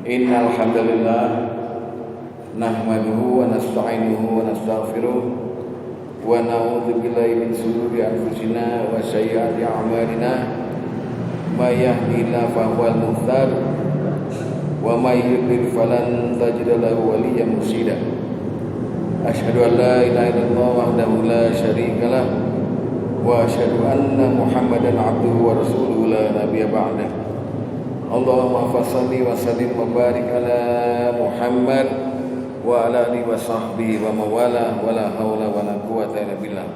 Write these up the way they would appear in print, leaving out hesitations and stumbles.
Innal hamdalillah nahmaduhu wa nasta'inuhu wa nastaghfiruh wa na'udzu billahi min shururi anfusina wa sayyiati a'malina may yahdihillahu fahuwal muhtad wa may yudlil falan tajida lahu waliyyan mursyida. Asyhadu an la ilaha illallah wahdahu la syarika lah wa asyhadu anna Muhammadan abduhu wa rasuluhu la nabiyya ba'dah. Allahumma fassalli wa sallim wa barik ala Muhammad wa ala alihi wa sahbihi wa mawala wa la hawla wa la quwwata illa billah.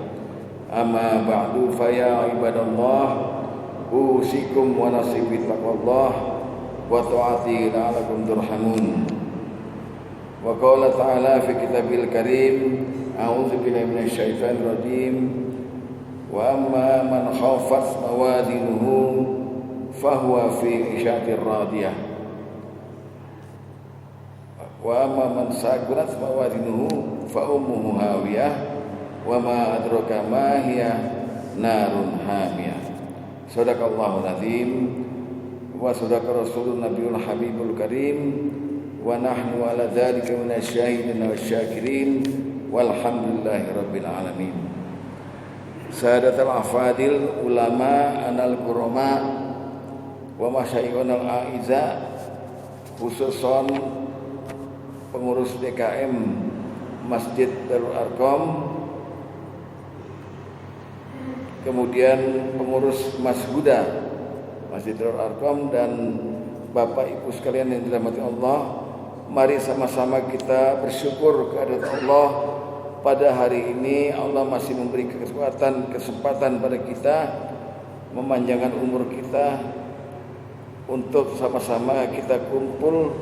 Amma ba'du fa ya ibadallah usikum wa nafsi bi taqwallah wa ta'ati la'allakum turhamun. Wa qala ta'ala fi kitabil karim a'udzu billahi minasy syaithanir rajim wa amma man khafat mawazinuhu fahuwa fi 'ishatir radiyah wa amma man saqulat mawazinuhu fa ummuhu hawiyah wa ma adraka ma hiya narun hamiyah. Shadaqallahul azim wa shadaqa rasulun nabiyul habibul karim wa nahnu ala dzalika minasyahidin wasyakirin walhamdulillahi rabbil alamin. Sadatul afadil ulama anal kurama wa masyayikhun al-aiza, khususon pengurus DKM Masjid Darul Arqam, kemudian pengurus Mashuda Masjid Darul Arqam, dan Bapak Ibu sekalian yang dirahmati Allah, mari sama-sama kita bersyukur kehadirat Allah. Pada hari ini Allah masih memberi kesempatan pada kita, memanjangkan umur kita untuk sama-sama kita kumpul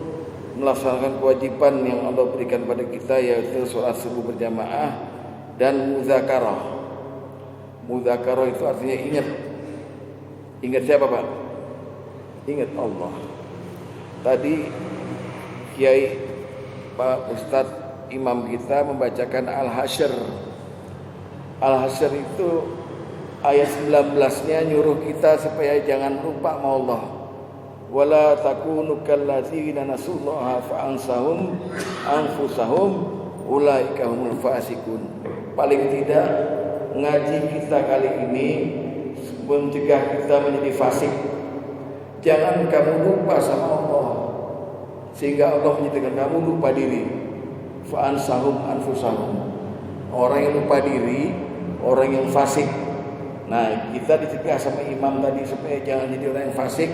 melaksanakan kewajiban yang Allah berikan pada kita, yaitu sholat subuh berjamaah dan muzakarah. Muzakarah itu artinya ingat. Ingat siapa, Pak? Ingat Allah. Tadi Kiai Pak Ustadz Imam kita membacakan Al-Hasyr. Al-Hasyr itu ayat 19-nya nyuruh kita supaya jangan lupa sama Allah. Wala takunu kallazina nasullaha fa'ansahum anfusahum ulaika humul fasikun. Paling tidak ngaji kita kali ini mencegah kita menjadi fasik. Jangan kamu lupa sama Allah sehingga Allah menyatakan kamu lupa diri. Fa'ansahum anfusahum. Orang yang lupa diri, orang yang fasik. Nah, kita dicegah sama imam tadi supaya jangan jadi orang yang fasik.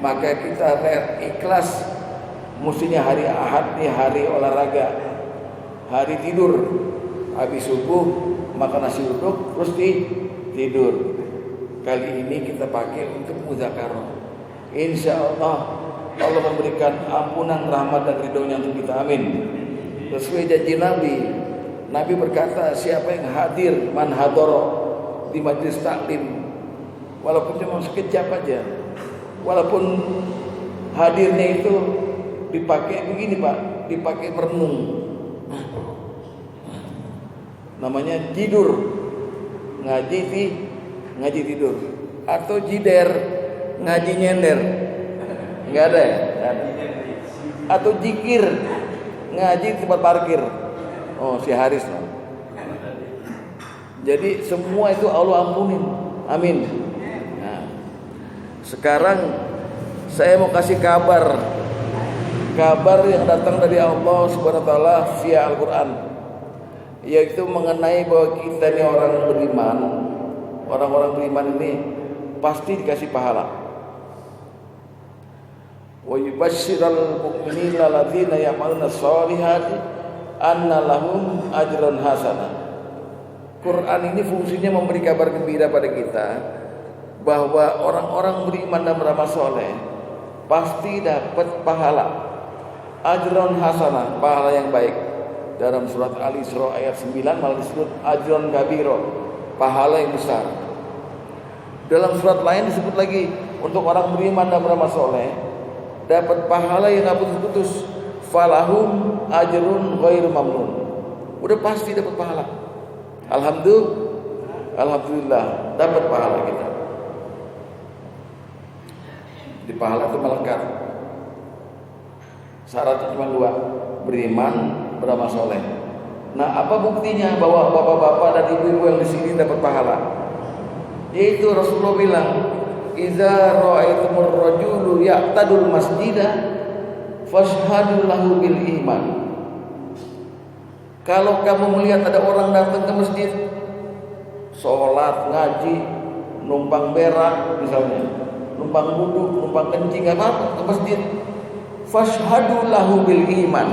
Maka kita ikhlas. Mestinya hari Ahad nih hari olahraga, hari tidur. Habis subuh makan nasi uduk terus tidur. Kali ini kita pakai untuk muzakarah. Insya Allah Allah memberikan ampunan, rahmat dan ridhonya untuk kita. Amin. Sesuai janji Nabi. Nabi berkata, siapa yang hadir man hadoro di majlis taklim, walaupun cuma sekejap aja, walaupun hadirnya itu dipakai begini, Pak, dipakai merenung, namanya tidur, ngaji tidur, atau jider, ngaji nyender, nggak ada ya? Atau jikir, ngaji di tempat parkir. Oh, si Haris lah. Jadi semua itu Allah ampunin. Amin. Nah, sekarang saya mau kasih kabar yang datang dari Allah Subhanahu wa taala via Al-Qur'an, yaitu mengenai bahwa kita ini orang beriman. Orang-orang beriman ini pasti dikasih pahala. Wa yubashshiral mu'minina alladzina ya'maluna sholihati anna lahum ajran hasanah. Quran ini fungsinya memberi kabar gembira pada kita bahwa orang-orang beriman dan beramal soleh pasti dapat pahala, ajran hasanah, pahala yang baik. Dalam surat Al-Isra ayat 9 malah disebut ajran kabiro, pahala yang besar. Dalam surat lain disebut lagi untuk orang beriman dan beramal soleh dapat pahala yang gak putus-putus. Falahum ajrun ghairu mamnun. Udah pasti dapat pahala. Alhamdulillah dapat pahala kita. Di pahala itu melekat. Syaratnya cuma dua, beriman, beramal soleh. Nah, apa buktinya bahwa bapak-bapak dan ibu-ibu yang di sini dapat pahala? Yaitu Rasulullah bilang, "Idza ra'aitumur rajulu ya'tadul masjidah fashhadu lahu bil iman." Kalau kamu melihat ada orang datang ke masjid, sholat, ngaji, numpang berak misalnya, numpang wudhu, numpang kencing, apa ke masjid, fashhadu lahu bil iman,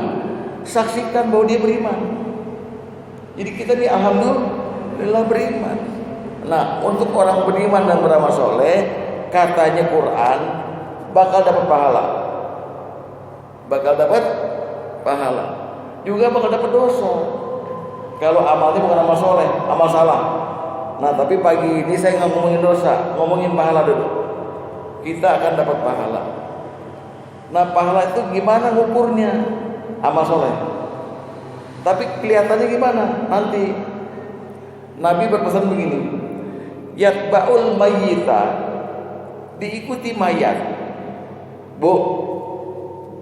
saksikan bahwa dia beriman. Jadi kita ini alhamdulillah beriman. Nah, untuk orang beriman dan beramal soleh, katanya Quran bakal dapat pahala, bakal dapat pahala, juga bakal dapat dosa kalau amalnya bukan amal soleh, amal salah. Nah, tapi pagi ini saya nggak ngomongin dosa, ngomongin pahala dulu. Kita akan dapat pahala. Nah, pahala itu gimana ngukurnya? Amal soleh. Tapi kelihatannya gimana? Nanti Nabi berpesan begini, yatba'ul mayyita, diikuti mayat. Bu,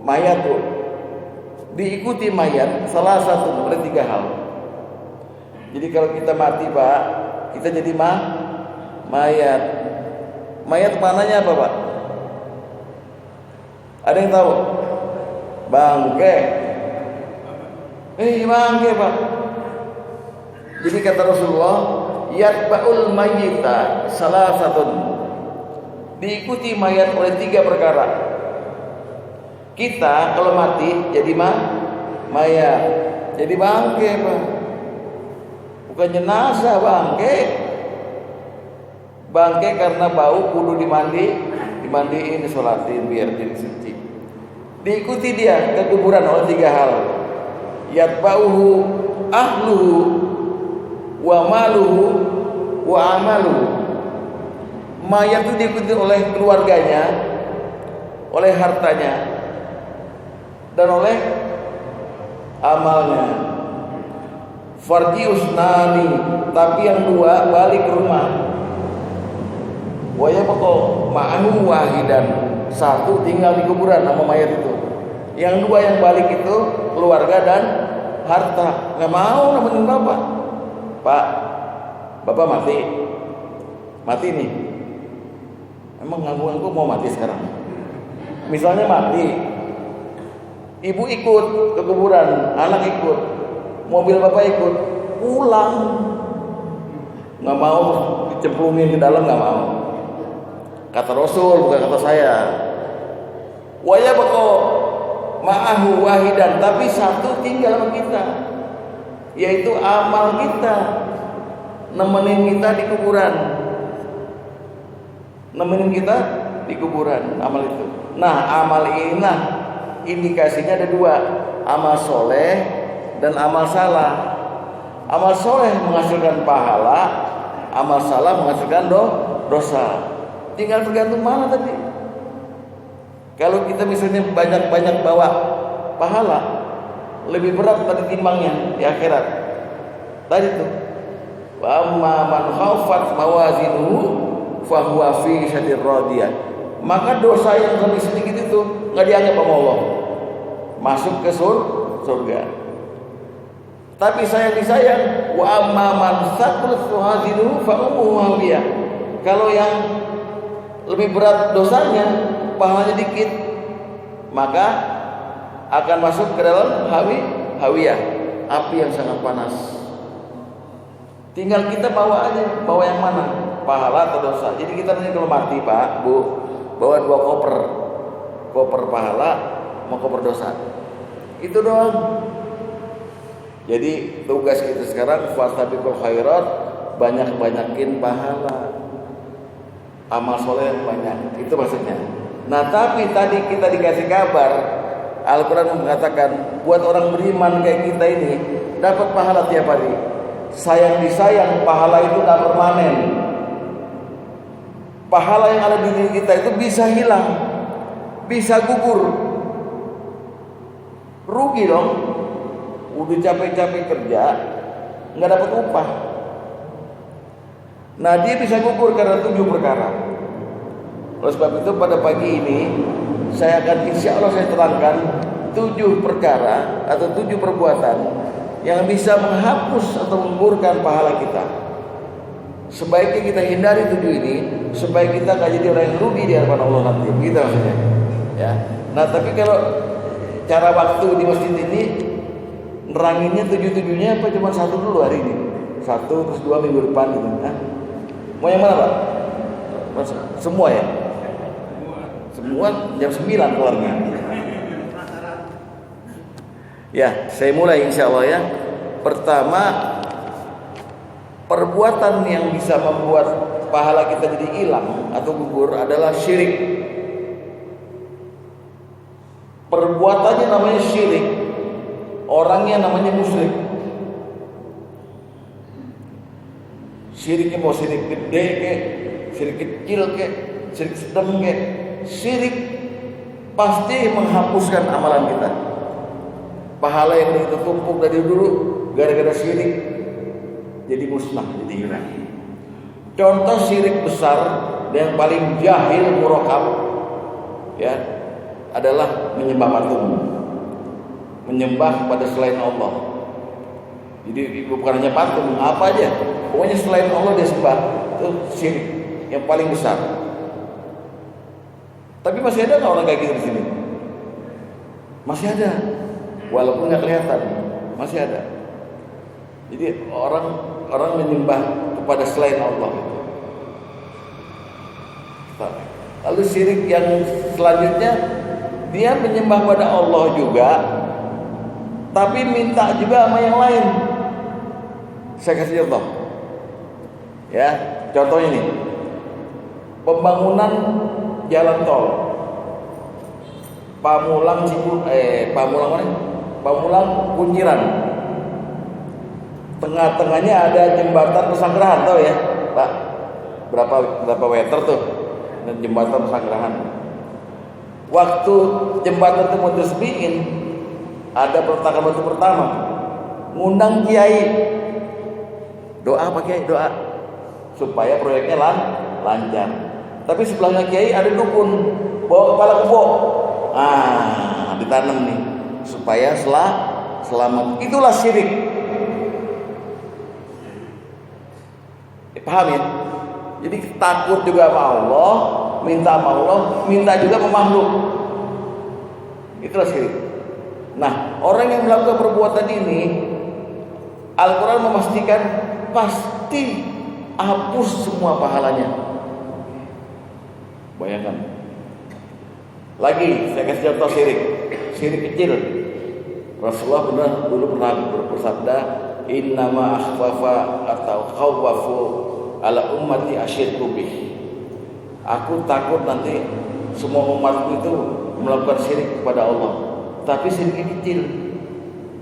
mayat bu, diikuti mayat salah satu oleh 3 hal. Jadi kalau kita mati Pak, kita jadi mayat. Mayat mananya apa Pak? Ada yang tahu? Bangke. Bangke Pak. Jadi kata Rasulullah, yatba'ul mayyita salah satu, diikuti mayat oleh 3 perkara. Kita kalau mati jadi mayat, jadi bangke Pak. Bukan jenazah, bangke. Bangke karena bau, kudu dimandiin, disolatin biar jadi suci. Diikuti dia ke kuburan oleh 3 hal. Yatba'uhu ahluhu wa maluhu wa amaluhu. Mayat itu diikuti oleh keluarganya, oleh hartanya, dan oleh amalnya. Farjius nani, tapi yang 2 balik ke rumah. Wa yabqa ma'ahu wahidan, 1 tinggal di kuburan sama mayat itu. Yang 2 yang balik itu keluarga dan harta. Nggak mau nemenin bapak. Pak, bapak mati nih. Emang ngaku-ngaku mau mati sekarang? Misalnya mati, ibu ikut ke kuburan, anak ikut, mobil bapak ikut, pulang. Nggak mau dicemplungin ke dalam, nggak mau. Kata Rasul, bukan kata saya. Waya bako ma'ahu wahidan, tapi 1 tinggal sama kita, yaitu amal kita, nemenin kita di kuburan, nemenin kita di kuburan, amal itu. Nah, amal inilah indikasinya ada 2, amal soleh dan amal salah. Amal soleh menghasilkan pahala, amal salah menghasilkan dosa. Tinggal tergantung mana tadi. Kalau kita misalnya banyak bawa pahala, lebih berat tadi timbangnya di akhirat. Tadi tuh, wa amma man khaffat mawazinuhu fa huwa fi syadir radiyah. Maka dosa yang lebih sedikit itu enggak dianggap sama Allah, masuk ke surga. Tapi sayang, wa amma man thaqulat mawazinuhu fa ummuhu hawiyah. Kalau yang lebih berat dosanya, pahalanya dikit, maka akan masuk ke dalam hawiyah, api yang sangat panas. Tinggal kita bawa aja, bawa yang mana, pahala atau dosa. Jadi kita nanti kalau mati Pak, Bu, bawa 2 koper pahala sama koper dosa. Itu doang. Jadi tugas kita sekarang fastabiqul khairat, banyakin pahala. Amal soleh yang banyak, itu maksudnya. Nah, tapi tadi kita dikasih kabar, Al-Quran mengatakan buat orang beriman kayak kita ini dapat pahala tiap hari. Sayang disayang, pahala itu tak permanen. Pahala yang ada di diri kita itu bisa hilang, bisa gugur. Rugi dong. Udah capek-capek kerja, nggak dapat upah. Nah, dia bisa gugur karena 7 perkara. Oleh sebab itu pada pagi ini saya akan insya Allah saya terangkan 7 perkara atau 7 perbuatan yang bisa menghapus atau menggugurkan pahala kita. Sebaiknya kita hindari 7 ini supaya kita gak jadi orang yang rugi di hadapan Allah nanti. Begitu maksudnya. Ya. Nah, tapi kalau cara waktu di masjid ini neranginnya 7-7-nya apa cuma 1 dulu hari ini? 1 terus 2 minggu depan gitu. Nah, mau yang mana, Pak? Semua ya? Semua jam 9 keluarnya. Ya, saya mulai insya Allah ya. Pertama, perbuatan yang bisa membuat pahala kita jadi hilang atau gugur adalah syirik. Perbuatannya namanya syirik, orangnya namanya musyrik. Syiriknya mau syirik gede ke, syirik kecil ke, syirik sedang ke, syirik pasti menghapuskan amalan kita. Pahala yang kita tumpuk dari dulu gara-gara syirik jadi musnah, jadi hilang. Contoh syirik besar dan yang paling jahil murakab ya adalah menyembah patung, menyembah pada selain Allah. Jadi bukan hanya patung, apa aja, pokoknya selain Allah dia sembah, itu syirik yang paling besar. Tapi masih ada nggak orang kayak gitu di sini? Masih ada, walaupun nggak kelihatan, masih ada. Jadi orang menyembah kepada selain Allah. Lalu syirik yang selanjutnya, dia menyembah pada Allah juga, tapi minta juga sama yang lain. Saya kasih contoh. Ya, contohnya ini. Pembangunan jalan tol Pamulang Kunciran. Tengah-tengahnya ada jembatan Pesanggerahan, tahu ya, Pak? Berapa meter tuh? Jembatan Pesanggerahan. Waktu jembatan itu mau diresmiin, ada peletakan batu pertama, ngundang kiai. Doa apa kiai? Doa supaya proyeknya lancar. Tapi sebelahnya kiai ada dukun bawa kepala kebo. Ditanam nih supaya selamat. Itulah syirik. Paham ya? Jadi takut juga sama Allah, minta sama Allah, minta juga sama makhluk. Itulah syirik. Nah, orang yang melakukan perbuatan ini, Al-Quran memastikan pasti hapus semua pahalanya. Bayangkan. Lagi saya kasih contoh syirik. Syirik kecil. Rasulullah dulu pernah bersabda, "Innama akhwafa atau khawwafu ala ummati asyirku bih." Aku takut nanti semua umatku itu melakukan syirik kepada Allah. Tapi syirik kecil.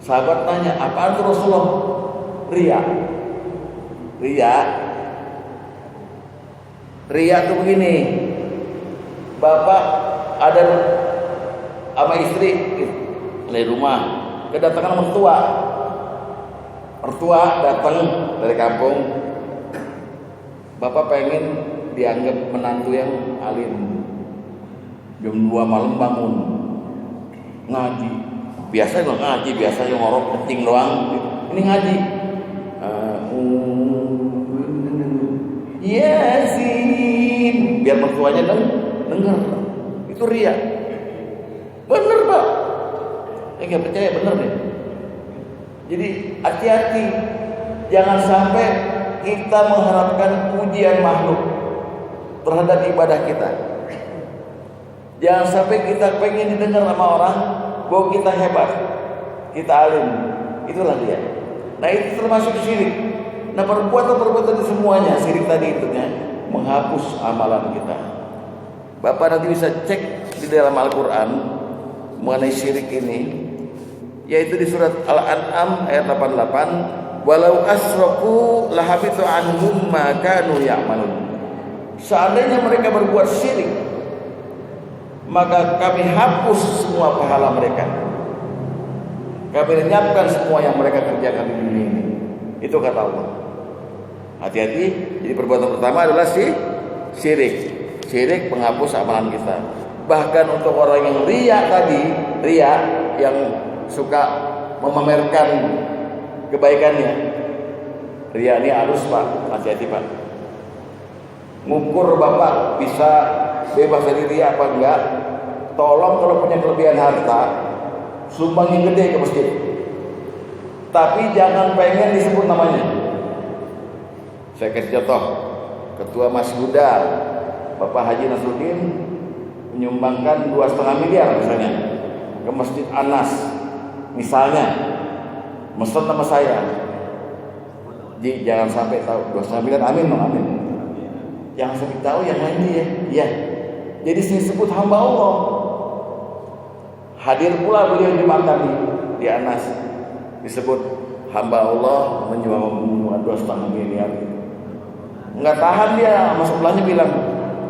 Sahabat tanya, apaan itu Rasulullah? Riya. Riya itu begini. Bapak ada sama istri dari rumah, kedatangan mertua. Mertua datang dari kampung. Bapak pengen dianggap menantu yang alim. Jam 2 malam bangun ngaji. Biasa nggak ngaji, biasanya ngorok kencing doang. Ini ngaji. Yasin, biar mertuanya dengar. Itu riya. Bener Pak. Nggak percaya, bener deh. Jadi hati-hati, jangan sampai kita mengharapkan pujian makhluk terhadap ibadah kita. Jangan sampai kita pengen didengar sama orang bahwa kita hebat, kita alim. Itulah dia. Nah, itu termasuk syirik. Nah, perbuatan semuanya syirik tadi itu ya, menghapus amalan kita. Bapak nanti bisa cek di dalam Al-Quran mengenai syirik ini, yaitu di surat Al-An'am ayat 88, walau asraku lahabitu anhum ma kanu ya'malun. Seandainya mereka berbuat syirik, maka kami hapus semua pahala mereka. Kami lenyapkan semua yang mereka kerjakan di dunia ini. Itu kata Allah. Hati-hati. Jadi perbuatan pertama adalah syirik. Syirik penghapus amalan kita. Bahkan untuk orang yang riya tadi, riya yang suka memamerkan kebaikannya, riya ini halus Pak, hati-hati Pak. Ngukur Bapak bisa bebas dari riya apa enggak? Tolong kalau punya kelebihan harta, sumbangin gede ke masjid. Tapi jangan pengen disebut namanya. Saya kasih contoh, Ketua Masguda Bapak Haji Nasruddin menyumbangkan 2,5 miliar misalnya ke Masjid Anas, misalnya, mesen nama saya. Jadi jangan sampai tahu 2,5 miliar, amin dong, amin. Jangan sampai tahu yang lain dia, ya. Jadi disebut hamba Allah. Hadir pula beliau jumatan di Anas, disebut hamba Allah menyumbang 2,5 miliar. Nggak tahan dia, masuk sebelahnya bilang,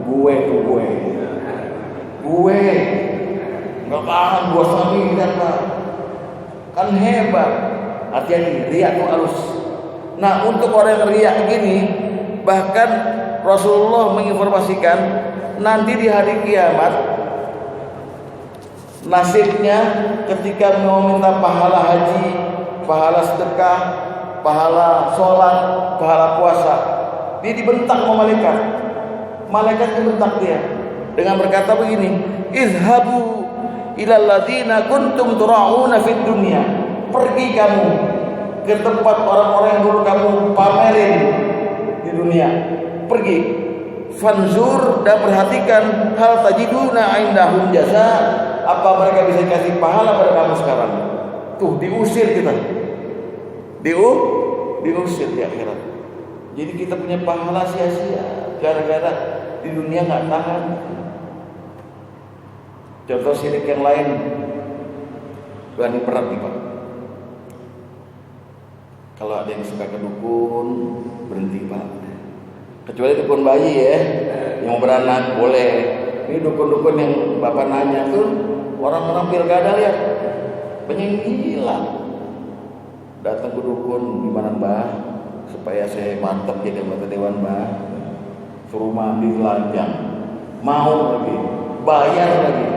gue nggak tahan 2,5 miliar Pak, kan hebat. Hati-hati, riya itu halus. Nah, untuk orang yang riya gini, bahkan Rasulullah menginformasikan nanti di hari kiamat nasibnya ketika mau minta pahala haji, pahala sedekah, pahala sholat, pahala puasa, dia dibentak sama malaikat. Malaikat membentak dia dengan berkata begini, izhabu ilal ladzina kuntum tura'una fid dunya. Pergi kamu ke tempat orang-orang yang dulu kamu pamerin di dunia. Pergi, fanzur, dan perhatikan, hal tajiduna indahum jasa, apa mereka bisa kasih pahala pada kamu sekarang. Tuh diusir kita, diusir di akhirat. Jadi kita punya pahala sia-sia gara-gara di dunia nggak tahan. Contoh syirik yang lain, berani berat nih Pak. Kalau ada yang suka ke dukun, berhenti Pak. Kecuali dukun bayi ya, yang beranak boleh. Ini dukun-dukun yang Bapak nanya tuh, orang-orang pilkada lihat, banyak gila. Datang ke dukun, gimana Mbah? Supaya saya mantap jadi anggota dewan Mbah. Suruh mandi telanjang, mau lagi, bayar lagi.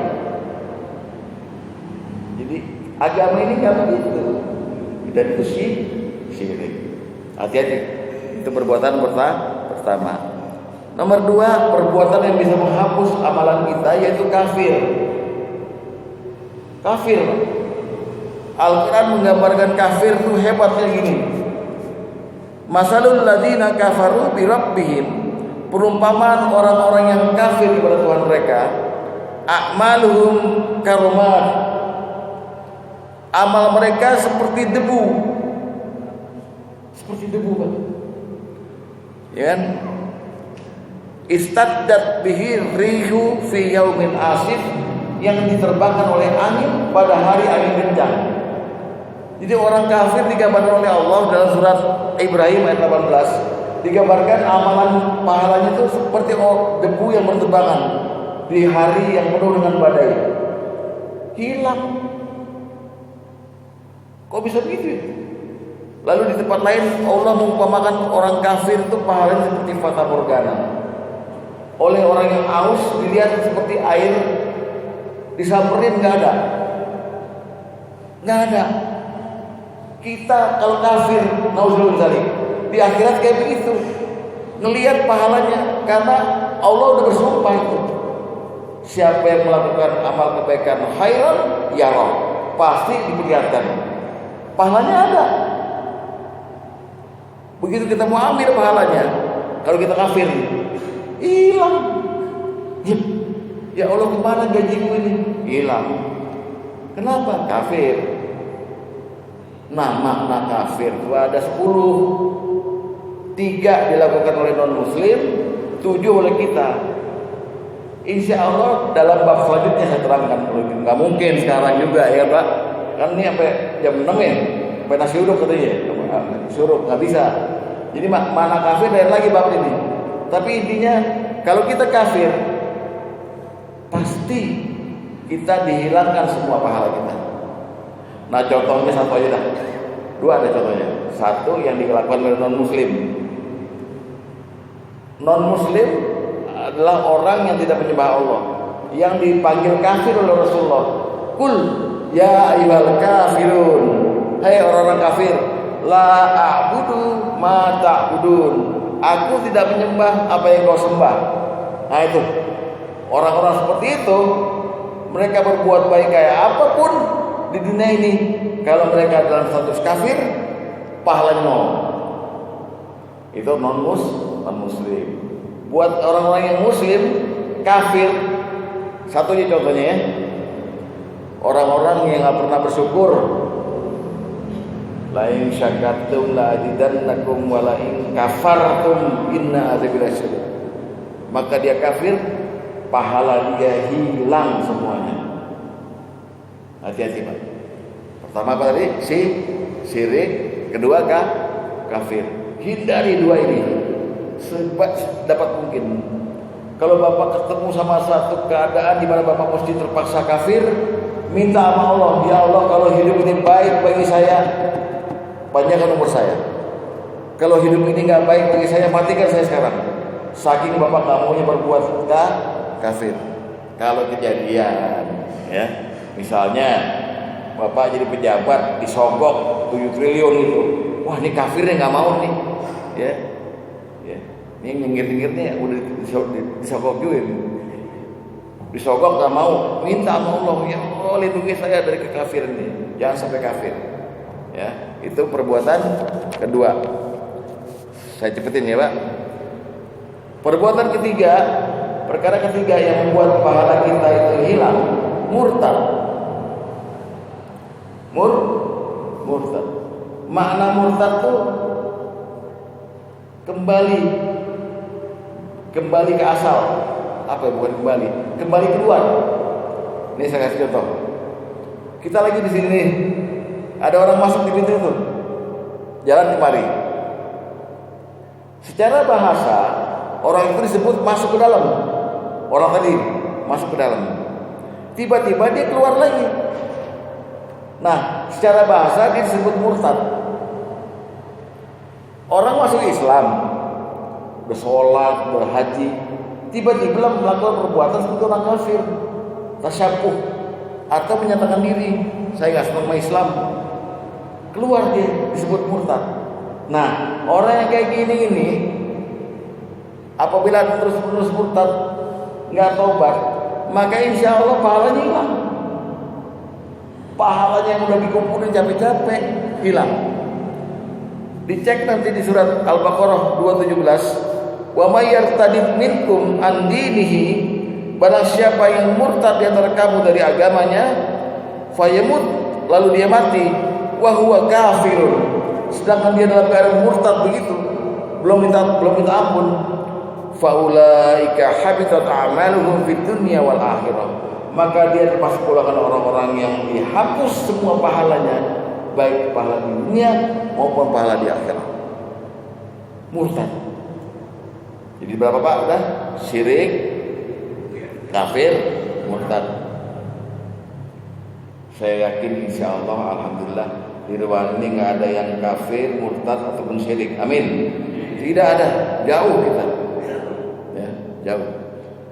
Jadi agama ini kan begitu. Dan itu syirik. Hati-hati. Itu perbuatan pertama. Nomor 2, perbuatan yang bisa menghapus amalan kita yaitu kafir. Kafir. Al-Quran menggambarkan kafir itu hebatnya gini. Masalul ladzina kafaru bi rabbihim. Perumpamaan orang-orang yang kafir kepada Tuhan mereka, a'maluhum karumat. Amal mereka seperti debu. Seperti debu, Pak. Ya kan? Istaddat bihi rihu fi yaumin asif, yang diterbangkan oleh angin pada hari angin kencang. Jadi orang kafir digambarkan oleh Allah dalam surat Ibrahim ayat 18, digambarkan amalan pahalanya itu seperti debu yang berterbangan di hari yang penuh dengan badai. Hilang. Kok bisa begitu? Lalu di tempat lain Allah mengumpamakan orang kafir itu pahalanya seperti fata morgana. Oleh orang yang aus dilihat seperti air disamperin, nggak ada. Kita kalau kafir, nauzubillah, di akhirat kayak begitu, ngelihat pahalanya karena Allah udah bersumpah itu. Siapa yang melakukan amal kebaikan khairan yarah, pasti diperlihatkan pahalanya ada. Begitu kita mau ambil pahalanya, kalau kita kafir hilang. Ya Allah, kemana gajiku ini? Hilang. Kenapa? Kafir. Nah, makna kafir itu ada 10. 3 dilakukan oleh non muslim, 7 oleh kita. Insya Allah dalam bab selanjutnya saya terangkan. Nggak mungkin sekarang juga ya Pak. Kan ini sampai jam 6 ya, sampai nasi uduk katanya. Suruh nggak bisa. Jadi mana kafir dan lagi bab ini. Tapi intinya kalau kita kafir, pasti kita dihilangkan semua pahala kita. Nah contohnya satu aja dah. 2 ada contohnya. 1 yang dilakukan oleh non muslim. Non muslim adalah orang yang tidak menyembah Allah. yang dipanggil kafir oleh Rasulullah. Kul ya ayyuhal kafirun, hai orang-orang kafir, la a'budu ma ta'budun, aku tidak menyembah apa yang kau sembah. Nah itu orang-orang seperti itu, mereka berbuat baik kayak apapun di dunia ini, kalau mereka dalam status kafir, pahalanya nol. Itu non muslim. Buat orang-orang yang muslim, kafir, satu aja contohnya ya, orang-orang yang nggak pernah bersyukur. La in syakartum la azidannakum wa la in kafartum inna azabi lasyadid. Maka dia kafir, pahala dia hilang semuanya. Hati-hati Pak. Pertama apa tadi? Syirik. Kedua kafir. Hindari dua ini dapat mungkin. Kalau Bapak ketemu sama satu keadaan di mana Bapak mesti terpaksa kafir, minta sama Allah, ya Allah kalau hidup ini baik bagi saya, panjangkan umur saya. Kalau hidup ini nggak baik bagi saya, matikan saya sekarang. Saking Bapak nggak maunya berbuat kafir. Kalau kejadian, ya, misalnya Bapak jadi pejabat disogok 7 triliun itu, wah ini kafirnya nggak mau nih, ya. Ini nyengir-nyengirnya udah disogok juga ini. Disogok gak mau, minta sama Allah, ya Allah lindungi saya dari kekafiran ini, jangan sampai kafir. Ya, itu perbuatan kedua. Saya cepetin ya Pak. Perbuatan ketiga, perkara ketiga yang membuat pahala kita itu hilang, murtad. Murtad. Makna murtad tuh kembali ke asal. Apa ya, bukan kembali keluar. Ini saya kasih contoh. Kita lagi di sini nih, ada orang masuk di pintu itu, jalan kemari. Secara bahasa orang itu disebut masuk ke dalam. Orang tadi masuk ke dalam. Tiba-tiba dia keluar lagi. Nah, secara bahasa dia disebut murtad. Orang masuk Islam, bersolat, berhaji, tiba-tiba melakukan perbuatan seperti orang kafir, tasyabuh, atau menyatakan diri, saya nggak senang sama Islam, keluar dia disebut murtad. Nah, orang yang kayak gini ini, apabila terus-menerus murtad, nggak tobat, maka insya Allah pahalanya hilang. Pahalanya yang udah dikumpulin capek-capek hilang. Dicek nanti di surat Al-Baqarah 217. Wa may yartadid minkum an dinihi, barang siapa yang murtad di antara kamu dari agamanya, fayamut, lalu dia mati, wa huwa kafirun, sedangkan dia dalam keadaan murtad begitu, belum minta ampun, faulaika habitat a'maluhum fid dunya wal akhirah, maka dia termasuk golongan orang-orang yang dihapus semua pahalanya, baik pahala di dunia maupun pahala di akhirat. Murtad. Jadi berapa Pak? Udah syirik, kafir, murtad. Saya yakin insya Allah, alhamdulillah di ruangan ini nggak ada yang kafir, murtad ataupun syirik. Amin. Tidak ada, jauh kita. Ya, jauh.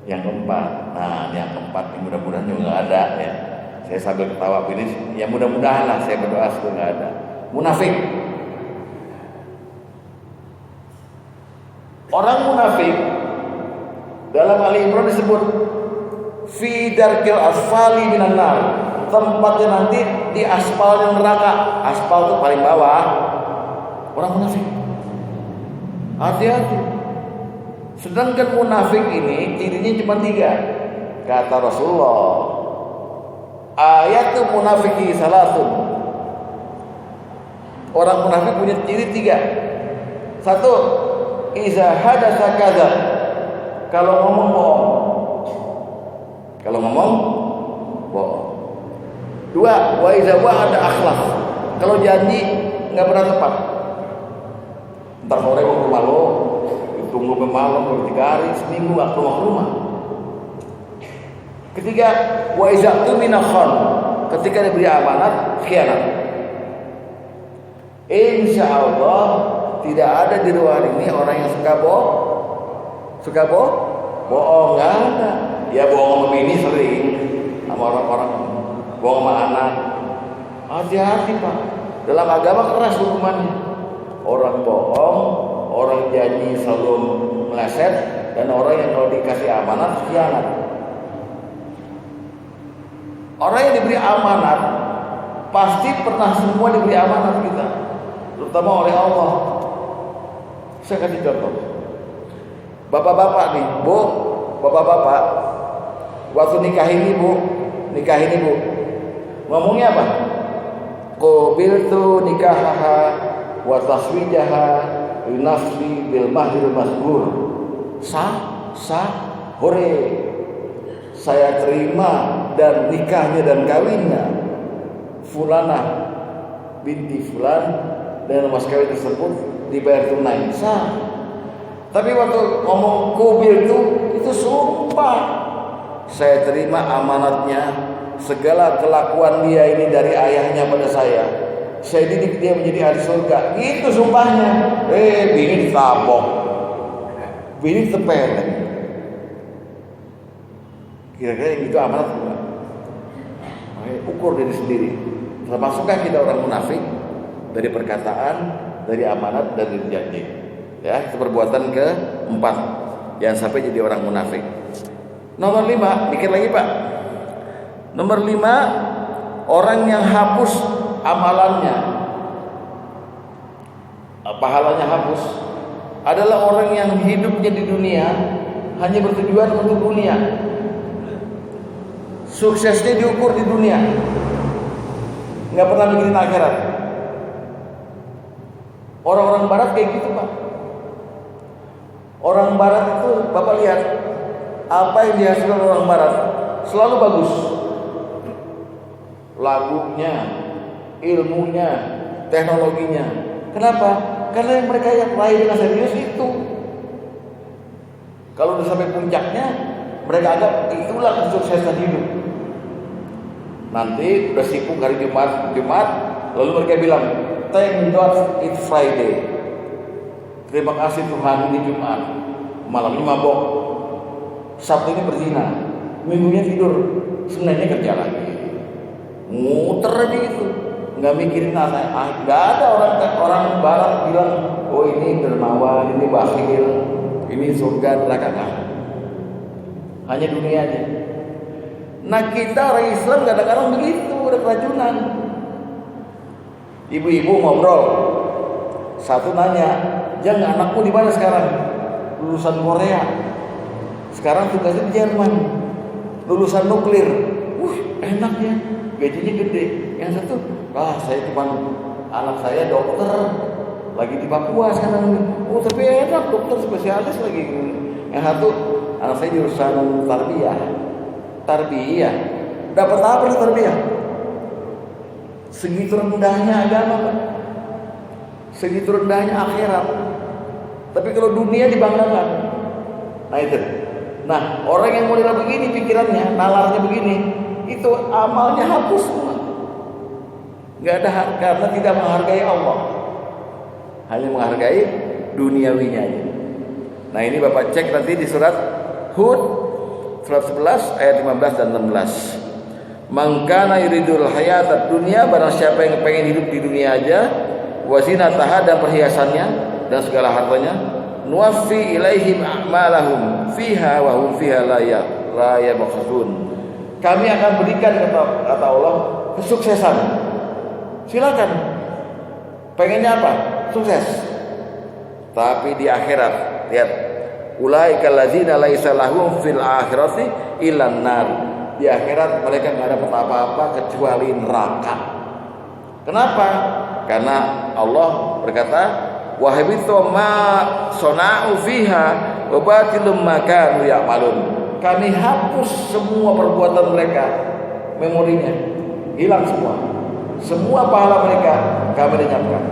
Yang keempat, yang keempat mudah-mudahan juga nggak ada ya. Saya sambil ketawa ini, ya mudah-mudahan lah, saya berdoa supaya nggak ada. Munafik. Orang munafik dalam Ali Imran disebut fi darkil asfali minan nar, tempatnya nanti di aspal neraka. Aspal itu paling bawah. Orang munafik. Hati-hati. Sedangkan munafik ini cirinya cuma 3. Kata Rasulullah, ayatul munafiki salatun. Orang munafik punya ciri 3. 1, iza hadatsa kadzab. Kalau ngomong bohong. Kalau ngomong bohong. 2, wa iza wa'ada akhlaf. Kalau janji enggak pernah tepat. Entar sore mau ke rumah lo, tunggu ke malam, baru 3 hari, seminggu enggak keluar rumah. Ketiga, wa iza tumina khan. Ketika diberi amanat, khianat. Insya Allah tidak ada di luar ini orang yang suka bohong, nggak ada. Ya bohong sama bini sering, sama orang-orang, bohong sama anak. Hati-hati Pak. Dalam agama keras hukumannya. Orang bohong, orang janji selalu meleset, dan orang yang kalau dikasih amanat khianat. Orang yang diberi amanat pasti pernah semua diberi amanat kita, terutama oleh Allah. Saya kasih contoh. Bapak-bapak nih, Bu, bapak-bapak, waktu nikah ini Bu, ngomongnya apa? Qabiltu nikahaha wa taswijaha li nafsi bil mahril mazkur. Hore. Saya terima dan nikahnya dan kawinnya Fulanah binti Fulan dengan mas kawin tersebut dibayar tunai. Sah. Tapi waktu ngomong qabil itu sumpah. Saya terima amanatnya, segala kelakuan dia ini dari ayahnya pada saya didik dia menjadi ahli surga. Itu sumpahnya. Bini ditabok, bini tepelek. Kira-kira yang itu amanat bukan? Ukur diri sendiri. Termasukkah kita orang munafik dari perkataan, dari amanat, dan dari janji? Ya, itu perbuatan keempat. Jangan sampai jadi orang munafik. Nomor 5, dikit lagi Pak. Nomor 5, orang yang hapus amalannya, pahalanya hapus, adalah orang yang hidupnya di dunia hanya bertujuan untuk dunia. Suksesnya diukur di dunia, nggak pernah mikirin akhirat. Orang-orang barat kayak gitu Pak. Orang barat itu Bapak lihat, apa yang dihasilkan orang barat selalu bagus. Lagunya, ilmunya, teknologinya. Kenapa? Karena mereka yang lahir dengan serius itu. Kalau udah sampai puncaknya, mereka anggap itulah kesuksesan hidup. Nanti udah sibuk hari Jumat, lalu mereka bilang, thank God it's Friday. Terima kasih Tuhan ini Jumat. Malamnya mabok, Sabtu ini berzina, Minggunya tidur, Seninnya kerja lagi. Muter aja gitu, nggak mikirin nggak ada orang barat bilang, oh ini dermawan, ini bakhil, ini surga neraka. Hanya dunia aja. Nah kita orang Islam kadang-kadang begitu, udah keracunan. Ibu-ibu ngobrol, satu nanya, Jang anakku di mana sekarang? Lulusan Korea, sekarang tugasnya di Jerman, lulusan nuklir. Enak ya, gajinya gede. Yang satu, saya cuma anak saya dokter, lagi di Papua sekarang. Oh tapi enak, dokter spesialis lagi. Yang satu, anak saya jurusan tarbiyah. Dapat apa nih tarbiyah? Segitu rendahnya agama Pak. Segitu rendahnya akhirat. Tapi kalau dunia dibanggakan. Nah itu. Nah orang yang model begini pikirannya, nalarnya begini, itu amalnya hapus semua. Gak ada, karena tidak menghargai Allah, hanya menghargai duniawinya aja. Nah ini Bapak cek nanti di surat Hud surat 11 ayat 15 dan 16. Man kana yuridul hayatad dunya, barang siapa yang pengen hidup di dunia aja, wa zinataha, dan perhiasannya dan segala hartanya, nuwaffi ilaihim a'malahum fiha wa hum fiha la yabkhasun. Kami akan berikan, kata Allah, kesuksesan. Silakan. Pengennya apa? Sukses. Tapi di akhirat, lihat, ulaikal ladzina laisa lahum fil akhirati illan nar. Di akhirat mereka enggak dapat apa-apa kecuali neraka. Kenapa? Karena Allah berkata, wa habitu ma sana'u fiha wa batilum ma kanu ya'malun. Kami hapus semua perbuatan mereka, memorinya hilang semua. Semua pahala mereka kami lenyapkan.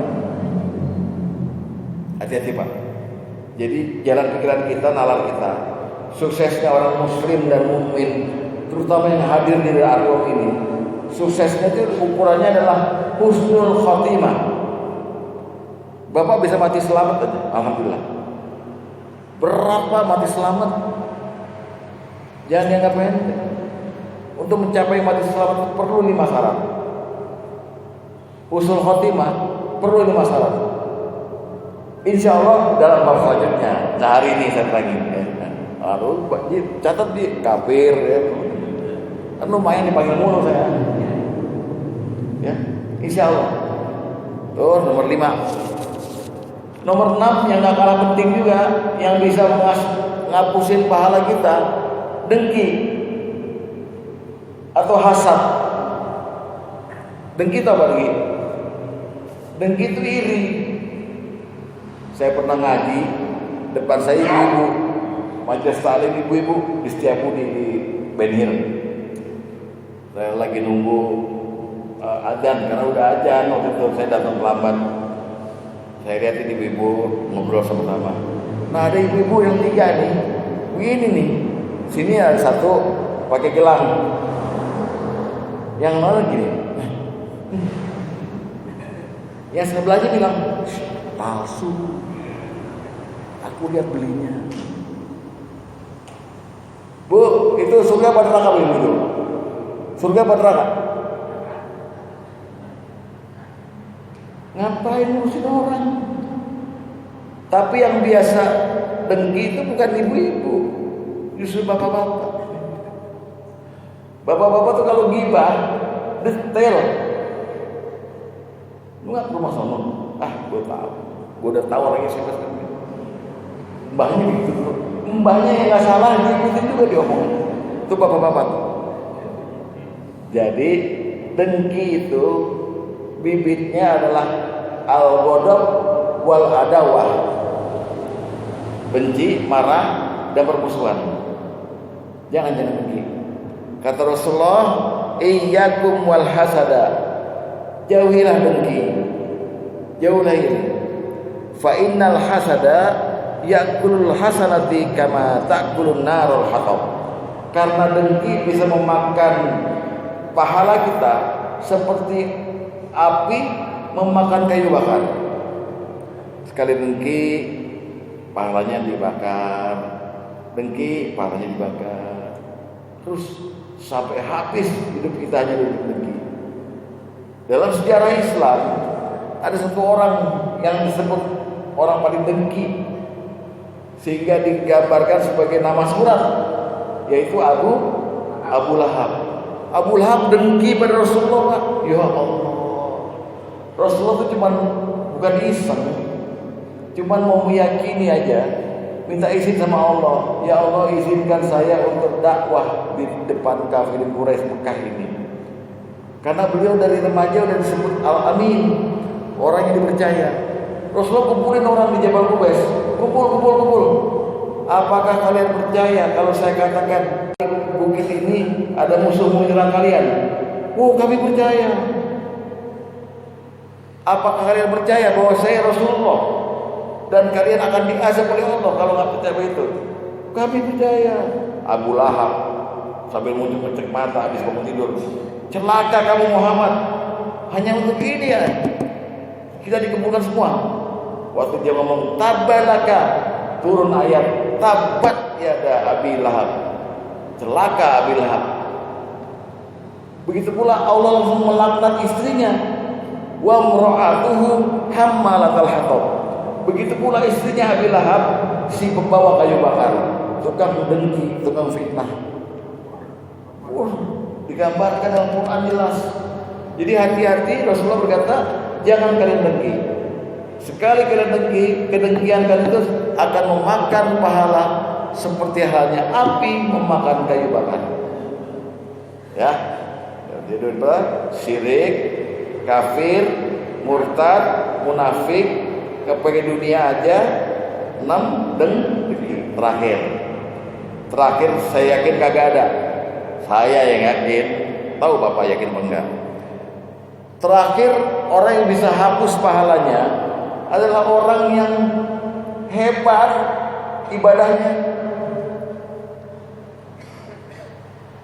Hati-hati Pak. Jadi jalan pikiran kita, nalar kita, suksesnya orang muslim dan mukmin, terutama yang hadir di Arkom ini, suksesnya itu ukurannya adalah husnul khotimah. Bapak bisa mati selamat aja, alhamdulillah. Berapa mati selamat? Jangan dianggap enteng. Untuk mencapai mati selamat perlu 5 syarat. Husnul khotimah perlu 5 syarat. Insya Allah dalam bab selanjutnya. Nah hari ini saya lagi. Lalu catat di kafir ya. Kan lumayan dipanggil mulu saya. Ya, insya Allah. Tuh nomor 5. Nomor 6 yang gak kalah penting juga, yang bisa ngapusin pahala kita, dengki atau hasad. Dengki itu apa lagi? Dengki itu iri. Saya pernah ngaji, depan saya ibu-ibu, majelis taklim ibu-ibu di Setiabudi di Benhil. Saya lagi nunggu adzan karena udah adzan waktu itu saya datang terlambat. Saya lihat ini ibu-ibu ngobrol sama-sama. Nah ada ibu-ibu yang 3 nih, begini nih. Sini ada satu pakai gelang, yang mana gini. Yang sebelahnya bilang palsu. Aku lihat belinya. Bu, itu surga apa neraka begitu? Surga apa neraka? Ngapain ngurusin orang? Tapi yang biasa dengki itu bukan ibu-ibu, justru bapak-bapak. Bapak-bapak tuh kalau gibah detail. Lu nggak ke rumah sono? Gue tahu. Gue udah tahu orangnya siapa sekarang. Mbahnya begitu tuh. Mbahnya yang nggak salah diikutin juga diomongin. Itu bapak-bapak. Jadi dengki itu bibitnya adalah al-ghadab wal adawah. Benci, marah, dan permusuhan. Jangan dengki. Kata Rasulullah, iyyakum wal hasada. Jauhilah dengki. Jauhilah ini. Fa innal hasada ya'kulul hasanati kama ta'kulun narul hatab. Karena dengki bisa memakan pahala kita seperti api memakan kayu bakar. Sekali dengki pahalanya dibakar. Dengki pahalanya dibakar. Terus sampai habis hidup kita hanya dengki. Dalam sejarah Islam ada satu orang yang disebut orang paling dengki, sehingga digambarkan sebagai nama surat, yaitu Abu Lahab. Abu Lahab dengki pada Rasulullah. Ya Allah, Rasulullah itu bukan iseng, cuman mau meyakini aja, minta izin sama Allah. Ya Allah, izinkan saya untuk dakwah di depan kafirin Quraisy Mekah ini. Karena beliau dari remaja udah disebut Al-Amin, orang yang dipercaya. Rasulullah kumpulin orang di Jabal Qubais. Kumpul. Apakah kalian percaya kalau saya katakan bukit ini ada musuh menyerang kalian? Oh, kami percaya. Apakah kalian percaya bahwa saya Rasulullah dan kalian akan diazab oleh Allah kalau nggak percaya begitu? Kami percaya. Abu Lahab sambil muncul cek mata habis bangun tidur. Celaka kamu Muhammad. Hanya untuk ini ya kita dikumpulkan semua. Waktu dia ngomong tabalaka, turun ayat tabat yada Abi Lahab. Celaka Abi Lahab. Begitu pula Allah langsung melaknat istrinya. Wa mra'atuhu hammalatal hatab. Begitu pula istrinya Abi Lahab, si pembawa kayu bakar, tukang dengki, tukang fitnah. Digambarkan dalam Quran jelas. Jadi hati-hati, Rasulullah berkata, jangan kalian dengki. Sekali kalian dengki, kedengkian kalian itu akan memakan pahala seperti halnya api memakan kayu bakar. Ya, jadi syirik, kafir, murtad, munafik, kepengen dunia aja. 6 dengki. Terakhir saya yakin kagak ada. Saya yang yakin. Tahu Bapak yakin apa enggak? Terakhir orang yang bisa hapus pahalanya adalah orang yang hebat ibadahnya.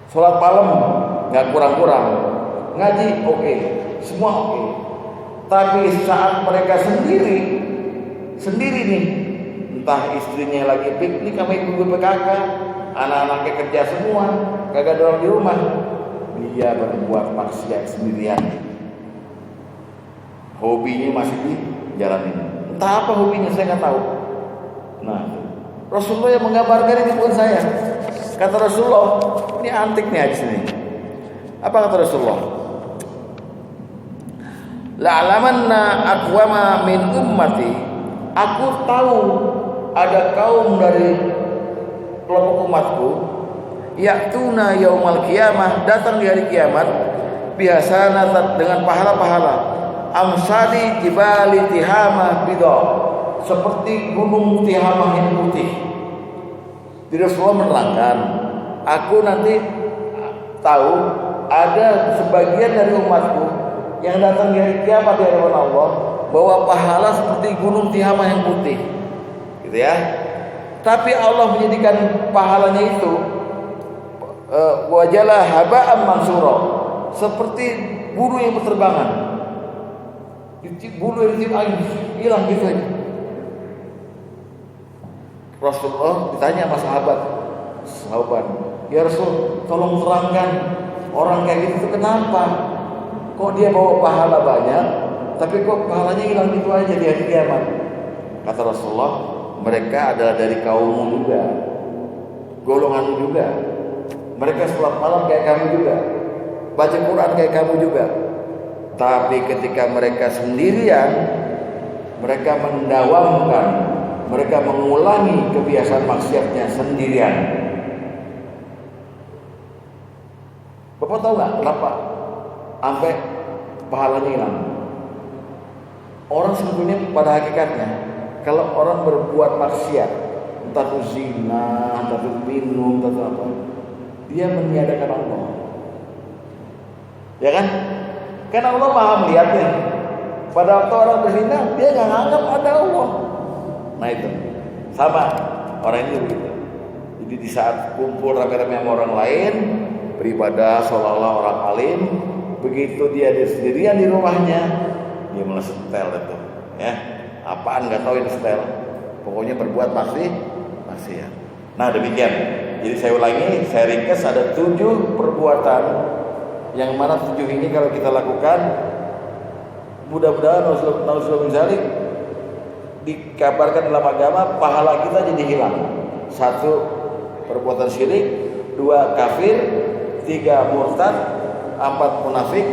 Sholat malam nggak kurang-kurang, ngaji oke, semua oke. Tapi saat mereka sendiri nih, entah istrinya lagi piknik sama ibu PKK, anak-anaknya kerja semua, kagak ada orang di rumah, dia berbuat maksiat sendirian. Hobinya masih dijalanin. Entah apa hobinya, saya nggak tahu. Nah, Rasulullah yang menggambarkan ini, bukan saya. Kata Rasulullah, ini antik nih hadis ini. Apa kata Rasulullah? La'alamanna aqwama min ummati. Aku tahu ada kaum dari kelompok umatku, ya'tuna yaumal qiyamah, datang di hari kiamat, bihasanat, dengan pahala-pahala, amsali jibali tihamah bidha, seperti gunung Tihamah yang putih. Jadi Rasulullah menerangkan, aku nanti tahu ada sebagian dari umatku yang datang di hari kiamat di hadapan Allah bawa pahala seperti gunung Tihamah yang putih, gitu ya. Tapi Allah menjadikan pahalanya itu wajalah haba'an mansura, seperti bulu yang berterbangan. Bulu yang ditiup angin hilang gitu aja. Rasulullah ditanya sama sahabat, ya Rasul, tolong terangkan orang kayak gitu itu kenapa? Kok dia bawa pahala banyak, tapi kok pahalanya hilang gitu aja di hari kiamat? Kata Rasulullah, mereka adalah dari kaummu juga, golonganmu juga. Mereka sholat malam kayak kamu juga, baca Quran kayak kamu juga. Tapi ketika mereka sendirian, mereka mendawamkan, mereka mengulangi kebiasaan maksiatnya sendirian. Bapak tahu nggak kenapa sampai pahalanya hilang? Orang sebetulnya pada hakikatnya, kalau orang berbuat maksiat, entah itu zina, entah itu minum, entah itu apa, dia meniadakan Allah. Ya kan? Karena Allah maha melihatnya. Pada waktu orang berzina, dia nggak anggap ada Allah. Nah itu sama orang ini begitu. Jadi di saat kumpul rame-rame sama orang lain beribadah seolah-olah orang alim, begitu dia sendirian di rumahnya, dia malah setel itu, ya. Apaan nggak tahu ini setel. Pokoknya berbuat maksiat. Nah demikian. Jadi saya ulangi, saya ringkas, ada 7 perbuatan yang mana 7 ini kalau kita lakukan, mudah-mudahan Rasulullah bin Zalik dikabarkan dalam agama pahala kita jadi hilang. 1 perbuatan syirik, 2 kafir, 3 murtad, 4 munafik,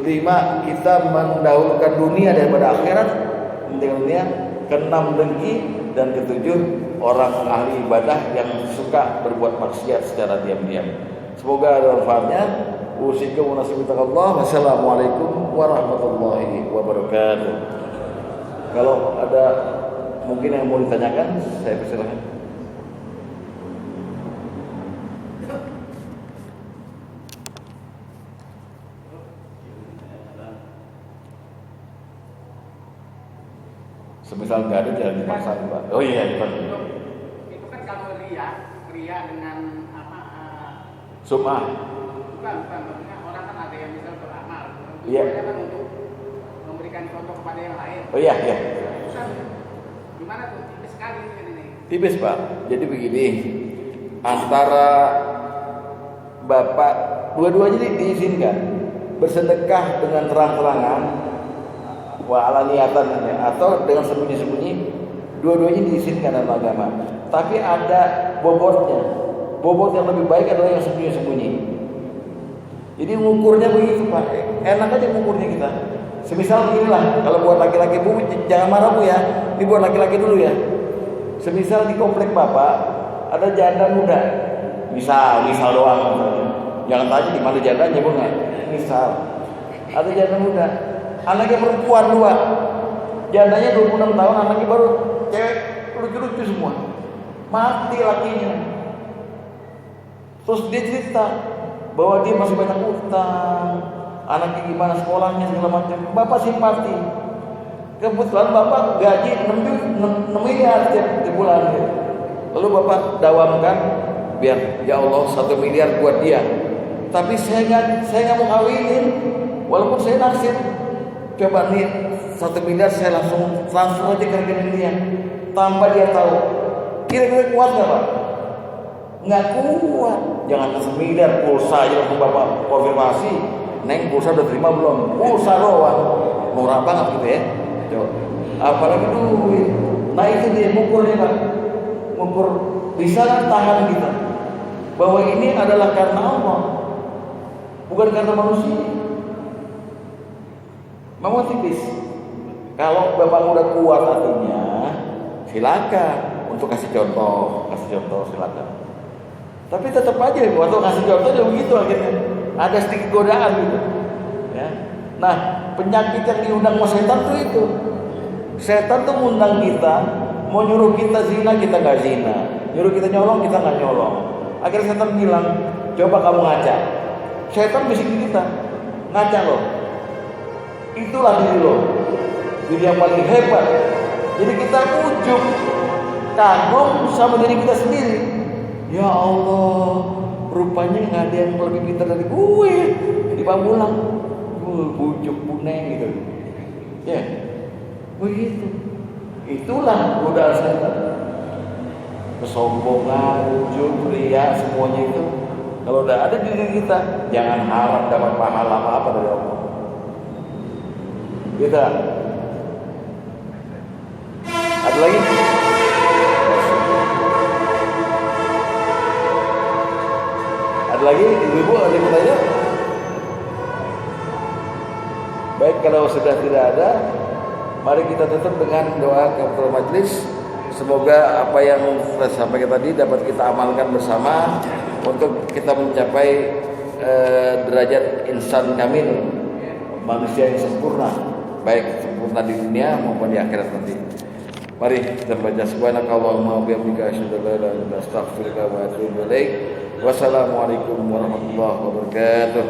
5 kita mendahulukan dunia daripada akhirat, mentinggalkan dunia, 6 dengki, dan 7 orang ahli ibadah yang suka berbuat maksiat secara diam-diam. Semoga ada manfaatnya. Usikum wa nasibillahi. Wassalamualaikum warahmatullahi wabarakatuh. Kalau ada mungkin yang mau ditanyakan, saya persilakan. Semisal nggak ada, jangan dipaksain, Pak. Oh iya, Pak. Itu kan kalau ria dengan apa? Sum'ah. Bukan. Maksudnya orang kan ada yang bisa beramal. Iya. Kan untuk memberikan contoh kepada yang lain. Oh iya. Gimana tuh? Tipis sekali ini. Tipis, Pak. Jadi begini, antara bapak dua-duanya diizinkan bersedekah dengan terang-terangan, wa ala niatan, atau dengan sembunyi-sembunyi, dua-duanya diizinkan dalam agama. Tapi ada bobotnya. Bobot yang lebih baik adalah yang sembunyi-sembunyi. Jadi ngukurnya begitu, Pak. Enak aja ngukurnya kita. Semisal inilah, kalau buat laki-laki, Bu, jangan marah Bu ya. Ini buat laki-laki dulu ya. Semisal di komplek Bapak ada janda muda. Misal doang. Jangan tanya di mana jandanya, Bu, enggak. Misal ada janda muda. Anaknya perempuan 2. Jandanya 26 tahun, anaknya baru cewek, lucu-lucu semua. Mati lakinya. Terus dia cerita bahwa dia masih banyak utang, anaknya gimana sekolahnya segala macam. Bapak simpati. Kebetulan Bapak gaji 6 miliar setiap bulan. Lalu Bapak dawamkan, biar ya Allah 1 miliar buat dia. Tapi saya nggak mau kawinin, walaupun saya naksir. Coba nih 1 miliar saya langsung transfer aja ke rekening dia, tanpa dia tahu. Kira-kira kuat nggak, Pak? nggak kuat. Jangan semiliar pulsa aja langsung bapak konfirmasi, neng pulsa udah terima belum? Pulsa doang, norak banget gitu ya. Coba. Apalagi duit. Nah itu dia mengukurnya Pak, mengukur bisa tahan kita bahwa ini adalah karena Allah, bukan karena manusia. Mau tipis. Kalau bapak udah kuat hatinya, silakan untuk kasih contoh silakan. Tapi tetap aja waktu kasih contoh dia begitu akhirnya ada sedikit godaan gitu. Ya. Nah penyakit yang diundang sama setan tuh itu. Setan tuh ngundang kita, mau nyuruh kita zina kita nggak zina, nyuruh kita nyolong kita nggak nyolong. Akhirnya setan bilang, coba kamu ngaca. Setan bisikin kita, ngaca loh. Itulah diri lo, diri yang paling hebat. Jadi kita ujub, kagum sama diri kita sendiri. Ya Allah, rupanya nggak ada yang lebih pintar dari gue. Di Pamulang, bujuk puneng gitu. Ya, begitu. Itulah godaan setan. Kesombongan, ujub, ria, semuanya itu kalau udah ada di diri kita, jangan harap dapat pahala apa-apa dari Allah. Kita ada lagi? Ada lagi? Ibu-ibu ada yang bertanya? Baik, kalau sudah tidak ada, mari kita tutup dengan doa kafaratul majelis. Semoga apa yang saya sampaikan tadi dapat kita amalkan bersama untuk kita mencapai derajat insan kamil, manusia yang sempurna, baik sempurna di dunia maupun di akhirat nanti. Mari kita baca subhanakallahumma wa bihamdika asyhadu an la ilaha illa anta astaghfiruka wa atubu ilaik. Wassalamualaikum warahmatullahi wabarakatuh.